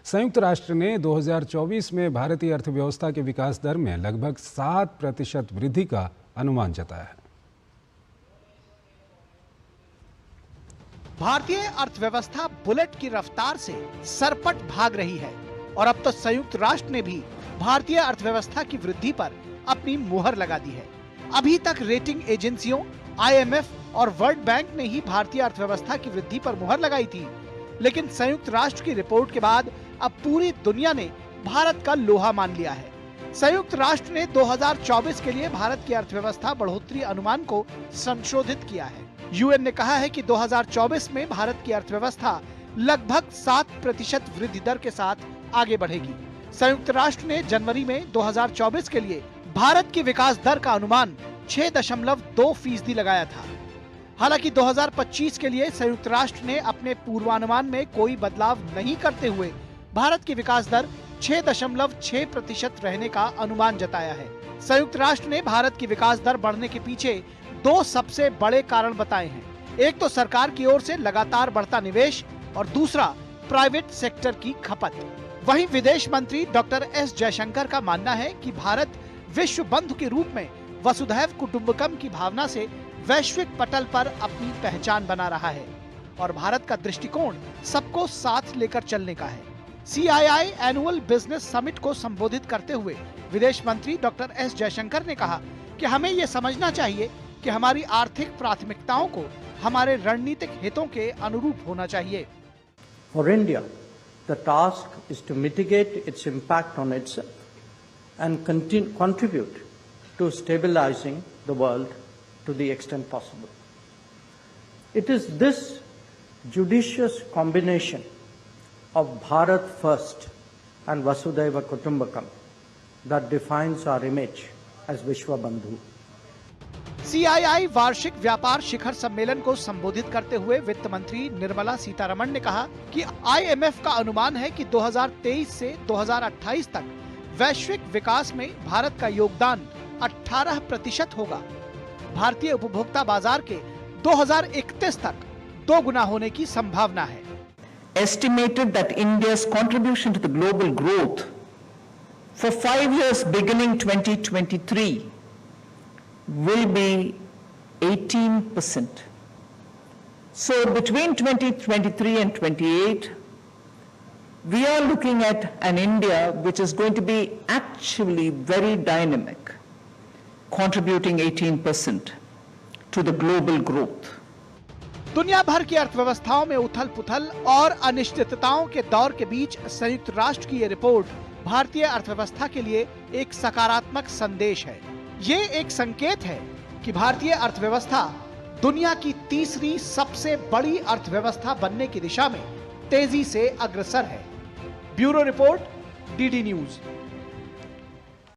संयुक्त राष्ट्र ने 2024 में भारतीय अर्थव्यवस्था के विकास दर में लगभग 7% वृद्धि का अनुमान जताया है। भारतीय अर्थव्यवस्था बुलेट की रफ्तार से सरपट भाग रही है और अब तो संयुक्त राष्ट्र ने भी भारतीय अर्थव्यवस्था की वृद्धि पर अपनी मुहर लगा दी है। अभी तक रेटिंग एजेंसियों, IMF और वर्ल्ड बैंक ने ही भारतीय अर्थव्यवस्था की वृद्धि पर मुहर लगाई थी, लेकिन संयुक्त राष्ट्र की रिपोर्ट के बाद अब पूरी दुनिया ने भारत का लोहा मान लिया है। संयुक्त राष्ट्र ने 2024 के लिए भारत की अर्थव्यवस्था बढ़ोतरी अनुमान को संशोधित किया है। UN ने कहा है कि 2024 में भारत की अर्थव्यवस्था लगभग 7% वृद्धि दर के साथ आगे बढ़ेगी। संयुक्त राष्ट्र ने जनवरी में 2024 के लिए भारत की विकास दर का अनुमान 6.2% लगाया था। हालांकि 2025 के लिए संयुक्त राष्ट्र ने अपने पूर्वानुमान में कोई बदलाव नहीं करते हुए भारत की विकास दर 6.6% रहने का अनुमान जताया है। संयुक्त राष्ट्र ने भारत की विकास दर बढ़ने के पीछे दो सबसे बड़े कारण बताए हैं। एक तो सरकार की ओर से लगातार बढ़ता निवेश और दूसरा प्राइवेट सेक्टर की खपत। वहीं विदेश मंत्री डॉक्टर S जयशंकर का मानना है कि भारत विश्व बंधु के रूप में वसुधैव कुटुंबकम की भावना से वैश्विक पटल पर अपनी पहचान बना रहा है और भारत का दृष्टिकोण सबको साथ लेकर चलने का है। CII एनुअल बिजनेस समिट को संबोधित करते हुए विदेश मंत्री डॉक्टर S जयशंकर ने कहा कि हमें ये समझना चाहिए कि हमारी आर्थिक प्राथमिकताओं को हमारे रणनीतिक हितों के अनुरूप होना चाहिए। For India, the task is to mitigate its impact on itself and contribute to stabilizing the world to the extent possible. It is this judicious combination of Bharat First and Vasudhaiva Kutumbakam that defines our image as Vishwa Bandhu. CII वार्षिक व्यापार शिखर सम्मेलन को संबोधित करते हुए वित्त मंत्री निर्मला सीतारमण ने कहा कि IMF का अनुमान है कि 2023 से 2028 तक वैश्विक विकास में भारत का योगदान 18% होगा। भारतीय उपभोक्ता बाजार के 2031 तक 2 गुना होने की संभावना है। Estimated that India's contribution to the global growth for 5 years beginning 2023 will be 18%. So between 2023 and 28, we are looking at an India which is going to be actually very dynamic, contributing 18% to the global growth. दुनिया भर की अर्थव्यवस्थाओं में उथल-पुथल और अनिश्चितताओं के दौर के बीच संयुक्त राष्ट्र की ये रिपोर्ट भारतीय अर्थव्यवस्था के लिए एक सकारात्मक संदेश है। ये एक संकेत है कि भारतीय अर्थव्यवस्था दुनिया की तीसरी सबसे बड़ी अर्थव्यवस्था बनने की दिशा में तेजी से अग्रसर है। Bureau report, DD news.